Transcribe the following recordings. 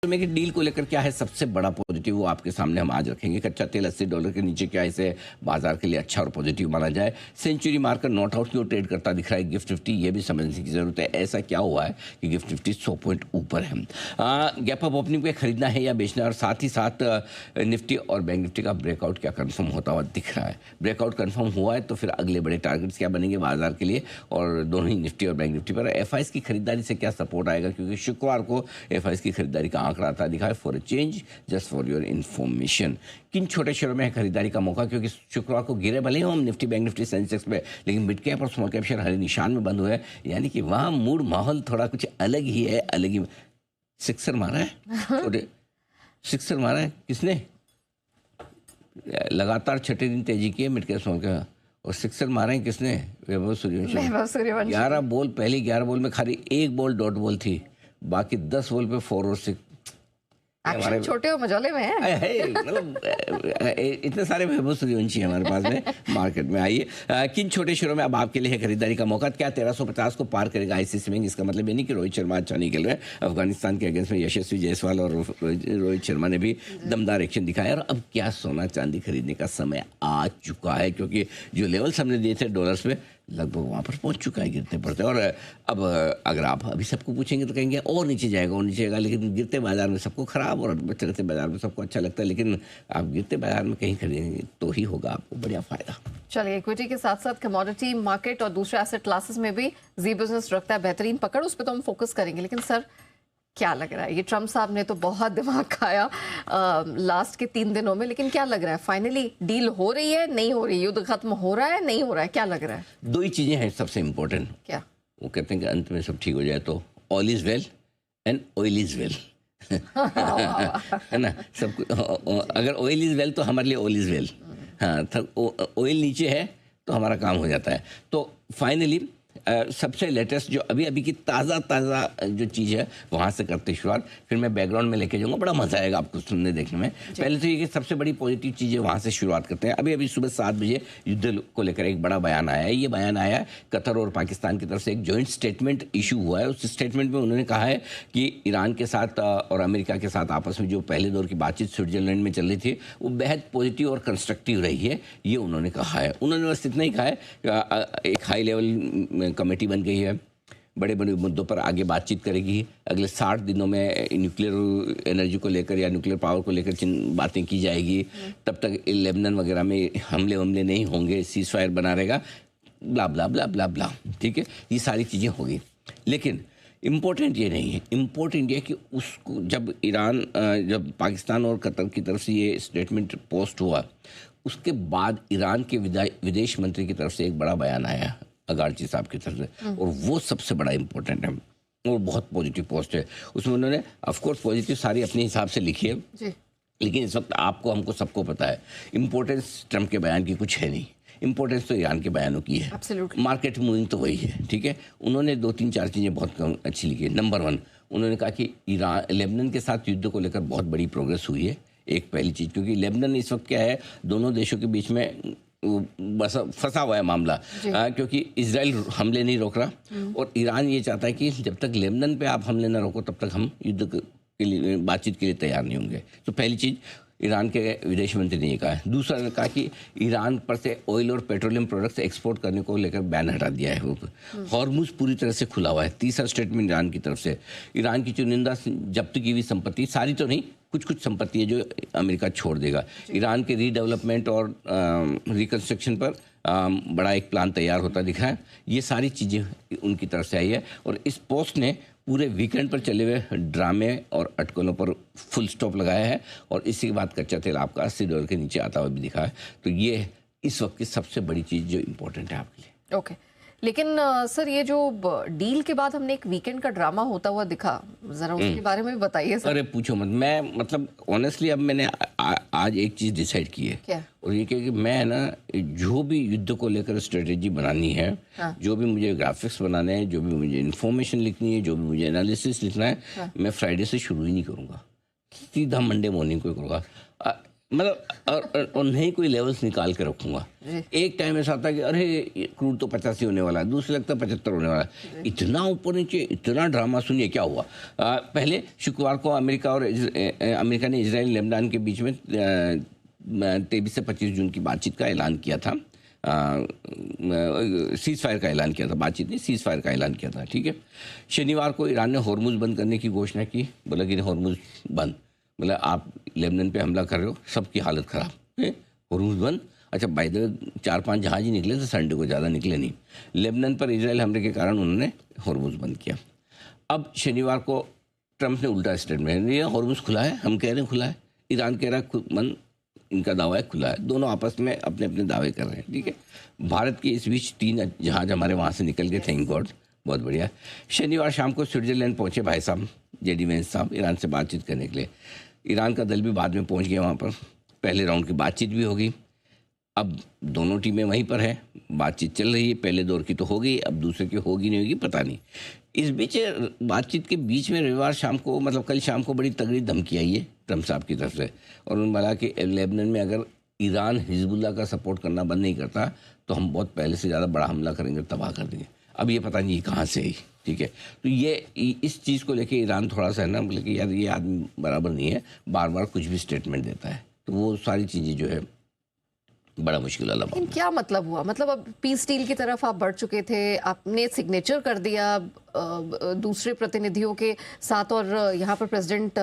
में कि डील को लेकर क्या है सबसे बड़ा पॉजिटिव, वो आपके सामने हम आज रखेंगे। कच्चा तेल $80 के नीचे क्या इसे बाजार के लिए अच्छा और पॉजिटिव माना जाए। सेंचुरी मार्कर नॉट आउट क्यों ट्रेड करता दिख रहा है गिफ्ट निफ्टी, ये भी समझने की जरूरत है। ऐसा क्या हुआ है कि गिफ्ट निफ्टी 100 पॉइंट ऊपर है। गैप अप ओपनिंग पे खरीदना है या बेचना है, और साथ ही साथ निफ्टी और बैंक निफ्टी का ब्रेकआउट क्या कन्फर्म होता हुआ दिख रहा है। ब्रेकआउट कन्फर्म हुआ है तो फिर अगले बड़े टारगेट्स क्या बनेंगे बाजार के लिए, और दोनों ही निफ्टी और बैंक निफ्टी पर एफआईएस की खरीदारी से क्या सपोर्ट आएगा, क्योंकि शुक्रवार को एफआईएस की खरीदारी का आंकड़ा आता दिखा है। For a change, just for your information, किन छोटे शेयरों में है खरीदारी का मौका, क्योंकि शुक्रवार को गिरे भले हम निफ्टी बैंक निफ्टी सेंसेक्स पे, लेकिन मिड कैप और स्मॉल कैप शेयर हरे निशान में बंद हुए, यानी कि वहाँ मूड माहौल थोड़ा कुछ अलग ही है, अलग ही। सिक्सर मारा है छोटे, सिक्सर मारा है किसने, लगातार छठे दिन तेजी की है मिड कैप स्मॉल कैप, और सिक्सर मारे हैं किसने, वैभव सूर्यवंशी। 11 बॉल, पहली 11 बॉल में खाली एक बॉल डॉट बॉल थी, बाकी 10 बॉल पे 4 और 6। एक्शन छोटे और मजोले में है। मतलब इतने सारे वैभव सूर्यवंशी हमारे पास में मार्केट में। आइए किन छोटे शेयरों में अब आपके लिए है खरीदारी का मौका। क्या 1350 को पार करेगा आईसीसी बैंक, इसका मतलब ये नहीं कि रोहित शर्मा अच्छा नहीं खेल रहे हैं। अफगानिस्तान के अगेंस्ट में यशस्वी जायसवाल और रोहित शर्मा ने भी दमदार एक्शन दिखाया। और अब क्या सोना चांदी खरीदने का समय आ चुका है, क्योंकि जो लेवल्स हमने दिए थे डॉलर्स पे लगभग वहाँ पर पहुँच चुका है गिरते पड़ते। और अब अगर आप अभी सबको पूछेंगे तो कहेंगे और नीचे जाएगा और नीचे जाएगा, लेकिन गिरते बाजार में सबको खराब और चढ़ते बाजार में सबको अच्छा लगता है। लेकिन आप गिरते बाजार में कहीं खरीदेंगे तो ही होगा आपको बढ़िया फायदा। चलिए, इक्विटी के साथ साथ कमोडिटी मार्केट और दूसरे एसेट क्लासेस में भी जी बिजनेस रखता है बेहतरीन पकड़, उस पर तो हम फोकस करेंगे। लेकिन सर क्या लग रहा है, ये ट्रम्प साहब ने तो बहुत दिमाग खाया लास्ट के 3 दिनों में, लेकिन क्या लग रहा है फाइनली डील हो रही है नहीं हो रही, युद्ध खत्म हो रहा है नहीं हो रहा है, क्या लग रहा है? 2 ही चीजें हैं सबसे इम्पोर्टेंट। क्या वो कहते हैं कि अंत में सब ठीक हो जाए तो all is well and oil is well. है ना, सब अगर ऑयल इज वेल तो हमारे लिए ऑयल इज वेल। हाँ, ऑयल नीचे है तो हमारा काम हो जाता है। तो फाइनली सबसे लेटेस्ट जो अभी अभी की ताज़ा जो चीज़ है वहाँ से करते शुरुआत, फिर मैं बैकग्राउंड में लेके जाऊँगा, बड़ा मज़ा आएगा आपको सुनने देखने में। पहले तो ये कि सबसे बड़ी पॉजिटिव चीज़ है, वहाँ से शुरुआत करते हैं। अभी सुबह 7 बजे युद्ध को लेकर एक बड़ा बयान आया है। ये बयान आया कतर और पाकिस्तान की तरफ से, एक जॉइंट स्टेटमेंट इशू हुआ है। उस स्टेटमेंट में उन्होंने कहा है कि ईरान के साथ और अमेरिका के साथ आपस में जो पहले दौर की बातचीत स्विट्जरलैंड में चल रही थी वो बेहद पॉजिटिव और कंस्ट्रक्टिव रही है, ये उन्होंने कहा है। उन्होंने बस इतना ही कहा है, एक हाई लेवल कमेटी बन गई है, बड़े बड़े मुद्दों पर आगे बातचीत करेगी। अगले 60 दिनों में न्यूक्लियर एनर्जी को लेकर या न्यूक्लियर पावर को लेकर बातें की जाएगी। तब तक लेबनान वगैरह में हमले नहीं होंगे, सीज फायर बना रहेगा, ब्ला ब्ला ब्ला ब्ला ब्ला। ठीक है, ये सारी चीज़ें होगी। लेकिन इम्पोर्टेंट ये नहीं है, इम्पोर्टेंट ये है कि उसको जब पाकिस्तान और कतर की तरफ से ये स्टेटमेंट पोस्ट हुआ, उसके बाद ईरान के विदेश मंत्री की तरफ से एक बड़ा बयान आया अगारची साहब की तरफ से, और वो सबसे बड़ा इम्पोर्टेंट है और बहुत पॉजिटिव पोस्ट है। उसमें उन्होंने ऑफकोर्स पॉजिटिव सारी अपने हिसाब से लिखी है, लेकिन इस वक्त आपको हमको सबको पता है इम्पोर्टेंस ट्रम्प के बयान की कुछ है नहीं, इम्पोर्टेंस तो ईरान के बयानों की है। मार्केट मूविंग तो वही है। ठीक है, उन्होंने 2-3-4 चीज़ें बहुत अच्छी लिखी है। नंबर 1, उन्होंने कहा कि लेबनान के साथ युद्ध को लेकर बहुत बड़ी प्रोग्रेस हुई है। एक पहली चीज़, क्योंकि लेबनान इस वक्त क्या है, दोनों देशों के बीच में बस फंसा हुआ है मामला, क्योंकि इजराइल हमले नहीं रोक रहा और ईरान ये चाहता है कि जब तक लेबनान पे आप हमले ना रोको तब तक हम युद्ध के लिए बातचीत के लिए तैयार नहीं होंगे। तो पहली चीज़ ईरान के विदेश मंत्री ने कहा है। दूसरा ने कहा कि ईरान पर से ऑयल और पेट्रोलियम प्रोडक्ट्स एक्सपोर्ट करने को लेकर बैन हटा दिया है, हॉर्मुज पूरी तरह से खुला हुआ है। तीसरा स्टेटमेंट ईरान की तरफ से, ईरान की चुनिंदा जब्त की हुई संपत्ति, सारी तो नहीं, कुछ संपत्ति है जो अमेरिका छोड़ देगा। ईरान के रीडेवलपमेंट और रिकन्स्ट्रक्शन पर बड़ा एक प्लान तैयार होता दिखा है। ये सारी चीज़ें उनकी तरफ से आई है और इस पोस्ट ने पूरे वीकेंड पर चले हुए ड्रामे और अटकलों पर फुल स्टॉप लगाया है और इसी के बाद कच्चा तेल आपका $80 के नीचे आता हुआ भी दिखा है। तो ये इस वक्त की सबसे बड़ी चीज़ जो इम्पोर्टेंट है आपके लिए। ओके, लेकिन सर ये जो डील के बाद हमने एक वीकेंड का ड्रामा होता हुआ दिखा, जरा उसके बारे में भी बताइए सर। अरे पूछो मत, मैं मतलब ऑनेस्टली अब मैंने आज एक चीज़ डिसाइड की है। क्या? और ये कि मैं ना जो भी युद्ध को लेकर स्ट्रेटेजी बनानी है, जो भी मुझे ग्राफिक्स बनाने हैं, जो भी मुझे इन्फॉर्मेशन लिखनी है, जो भी मुझे एनालिसिस लिखना है, मैं फ्राइडे से शुरू ही नहीं करूँगा, सीधा मंडे मॉर्निंग को करूँगा। मतलब और नहीं कोई लेवल्स निकाल के रखूंगा। एक टाइम ऐसा आता है कि अरे ये क्रूड तो 85 होने वाला है, दूसरे लगता है 75 होने वाला है। इतना ऊपर नीचे, इतना ड्रामा। सुनिए क्या हुआ। पहले शुक्रवार को अमेरिका ने इजराइल लेबनान के बीच में 23 से 25 जून की बातचीत का ऐलान किया था। सीज फायर का ऐलान किया था, बातचीत नहीं, सीज फायर का ऐलान किया था, ठीक है। शनिवार को ईरान ने हॉर्मुज बंद करने की घोषणा की। बोला कि हॉर्मुज बंद, मतलब आप लेबनान पे हमला कर रहे हो, सबकी हालत ख़राब है। हॉर्मुज बंद। अच्छा, बाय द वे 4-5 जहाज ही निकले थे संडे को, ज़्यादा निकले नहीं। लेबनान पर इजराइल हमले के कारण उन्होंने हॉर्मुज बंद किया। अब शनिवार को ट्रंप ने उल्टा स्टेटमेंट दिया, हॉर्मुज खुला है, हम कह रहे हैं खुला है, ईरान कह रहा है बंद, इनका दावा है खुला है। दोनों आपस में अपने अपने दावे कर रहे हैं, ठीक है। भारत के इस बीच 3 जहाज हमारे वहाँ से निकल गए, थैंक गॉड, बहुत बढ़िया। शनिवार शाम को स्विट्जरलैंड पहुँचे भाई साहब जेडी वेंस साहब, ईरान से बातचीत करने के लिए। ईरान का दल भी बाद में पहुँच गया वहाँ पर। पहले राउंड की बातचीत भी होगी। अब दोनों टीमें वहीं पर है, बातचीत चल रही है। पहले दौर की तो हो गई, अब दूसरे की होगी नहीं होगी पता नहीं। इस बीच बातचीत के बीच में रविवार शाम को, मतलब कल शाम को, बड़ी तगड़ी धमकी आई है ट्रंप साहब की तरफ से। और उन्होंने बोला कि लेबनान में अगर ईरान हिजबुल्लाह का सपोर्ट करना बंद नहीं करता तो हम बहुत पहले से ज़्यादा बड़ा हमला करेंगे, तबाह कर देंगे। अब ये पता नहीं कहाँ से आई, ठीक है। तो ये इस चीज़ को लेके ईरान थोड़ा सा है ना, मतलब कि यार ये आदमी बराबर नहीं है, बार बार कुछ भी स्टेटमेंट देता है। तो वो सारी चीज़ें जो है बड़ा मुश्किल वाला। लेकिन क्या मतलब हुआ? मतलब अब पीस डील की तरफ आप बढ़ चुके थे, आपने सिग्नेचर कर दिया दूसरे प्रतिनिधियों के साथ और यहाँ पर प्रेसिडेंट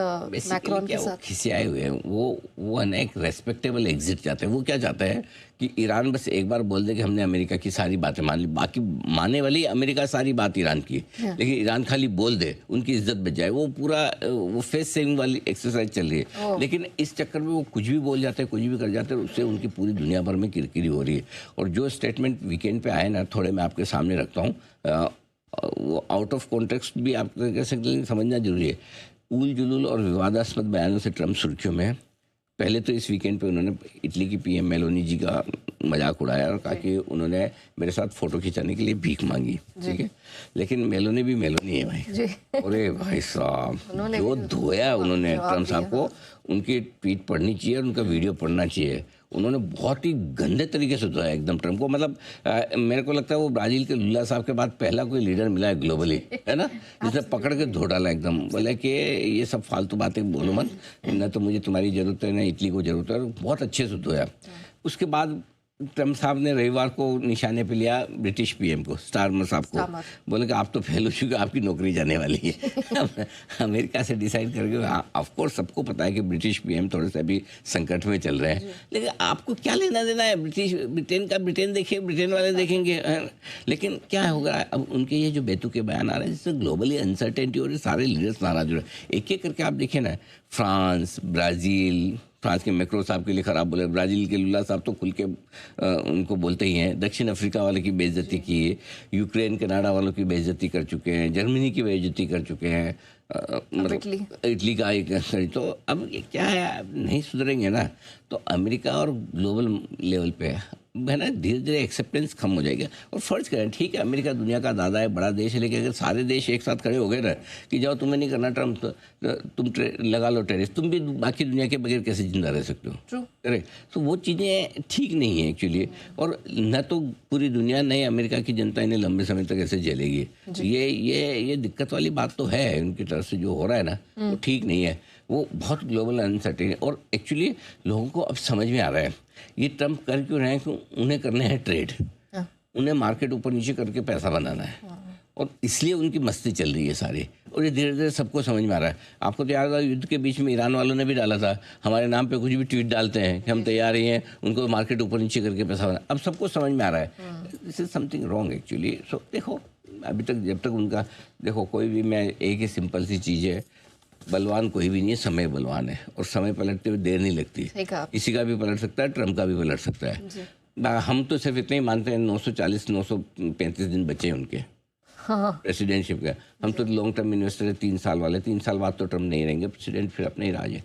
मैक्रोन के साथ खिसियाए हुए हैं। वो एक रेस्पेक्टेबल एग्जिट चाहते हैं। वो क्या चाहता है कि ईरान बस एक बार बोल दे कि हमने अमेरिका की सारी बातें मान ली, बाकी मानने वाली अमेरिका सारी बात ईरान की, लेकिन ईरान खाली बोल दे, उनकी इज्जत बच जाए। वो पूरा वो फेस सेविंग वाली एक्सरसाइज चल रही है। लेकिन इस चक्कर में वो कुछ भी बोल जाते हैं, कुछ भी कर जाते हैं, उससे उनकी पूरी दुनिया भर में किरकिरी हो रही है। और जो स्टेटमेंट वीकेंड पे आए ना, थोड़े मैं आपके सामने रखता हूँ, वो आउट ऑफ कॉन्टेक्स्ट भी आप कह सकते हैं, समझना जरूरी है। उल जुलूल और विवादास्पद बयानों से ट्रंप सुर्खियों में है। पहले तो इस वीकेंड पे उन्होंने इटली की पीएम मेलोनी जी का मजाक उड़ाया और कहा कि उन्होंने मेरे साथ फोटो खिंचाने के लिए भीख मांगी, ठीक है। लेकिन मेलोनी भी मेलोनी है भाई। अरे भाई साहब, जो धोया उन्होंने ट्रंप साहब को, उनकी ट्वीट पढ़नी चाहिए और उनका वीडियो पढ़ना चाहिए। उन्होंने बहुत ही गंदे तरीके से धोया एकदम ट्रंप को। मतलब मेरे को लगता है वो ब्राज़ील के लुल्ला साहब के बाद पहला कोई लीडर मिला है ग्लोबली, है ना, जिसने पकड़ के धो डाला एकदम। बोले कि ये सब फालतू बातें बोलो मत, न तो मुझे तुम्हारी ज़रूरत है, न इटली को ज़रूरत है। बहुत अच्छे से धोया। उसके बाद ट्रंप साहब ने रविवार को निशाने पे लिया ब्रिटिश पीएम को, स्टारमर साहब को। बोले कि आप तो फेल हो चुके, आपकी नौकरी जाने वाली है। अमेरिका से डिसाइड करके, हाँ ऑफ कोर्स सबको पता है कि ब्रिटिश पीएम थोड़े से अभी संकट में चल रहे हैं, लेकिन आपको क्या लेना देना है ब्रिटेन का? ब्रिटेन देखिए, ब्रिटेन वाले देखेंगे। लेकिन क्या होगा अब, उनके ये जो बेतुके बयान आ रहे हैं जिससे ग्लोबली अनसर्टेनिटी हो रही है, सारे लीडर्स नाराज हो रहे हैं। एक एक करके आप देखिए ना, फ्रांस, ब्राज़ील, फ्रांस के मैक्रो साहब के लिए ख़राब बोले, ब्राज़ील के लुल्ला साहब तो खुल के उनको बोलते ही हैं, दक्षिण अफ्रीका वाले की बेइज्जती की, यूक्रेन कनाडा वालों की बेइज्जती कर चुके हैं, जर्मनी की बेइज्जती कर चुके हैं, मतलब इटली का एक। तो अब ये क्या है, नहीं सुधरेंगे ना तो अमेरिका और ग्लोबल लेवल पे है ना, धीरे धीरे एक्सेप्टेंस कम हो जाएगा। और फर्ज करें, ठीक है अमेरिका दुनिया का दादा है, बड़ा देश है, लेकिन अगर सारे देश एक साथ खड़े हो गए ना कि जाओ तुम्हें नहीं करना ट्रम्प, तो तुम लगा लो टेरिस, तुम भी बाकी दुनिया के बगैर कैसे जिंदा रह सकते हो? करेक्ट। तो वो चीज़ें ठीक नहीं है एक्चुअली। और न तो पूरी दुनिया, नहीं अमेरिका की जनता इन्हें लंबे समय तक ऐसे झेलेगी। ये दिक्कत वाली बात तो है उनकी तरफ से जो हो रहा है ना, वो ठीक नहीं है। वो बहुत ग्लोबल अनसर्टेन है। और एक्चुअली लोगों को अब समझ में आ रहा है ये ट्रम्प कर क्यों रहे हैं कि उन्हें करने हैं ट्रेड, उन्हें मार्केट ऊपर नीचे करके पैसा बनाना है, और इसलिए उनकी मस्ती चल रही है सारी। और ये धीरे धीरे सबको समझ में आ रहा है। आपको तो याद है युद्ध के बीच में ईरान वालों ने भी डाला था, हमारे नाम पे कुछ भी ट्वीट डालते हैं कि हम तैयार ही हैं, उनको मार्केट ऊपर नीचे करके पैसा बना। अब सबको समझ में आ रहा है this is something wrong actually. So देखो अभी तक जब तक उनका, देखो कोई भी, मैं एक ही सिंपल सी चीज़ है, बलवान कोई भी नहीं है, समय बलवान है। और समय पलटते हुए देर नहीं लगती, किसी का भी पलट सकता है, ट्रम्प का भी पलट सकता है। हम तो सिर्फ इतना ही मानते हैं 940-935 दिन बचे हैं उनके प्रेसिडेंटशिप का। हम तो लॉन्ग टर्म इन्वेस्टर है, 3 साल वाले, 3 साल बाद तो ट्रम्प नहीं रहेंगे प्रेसिडेंट, फिर अपने ही राज है।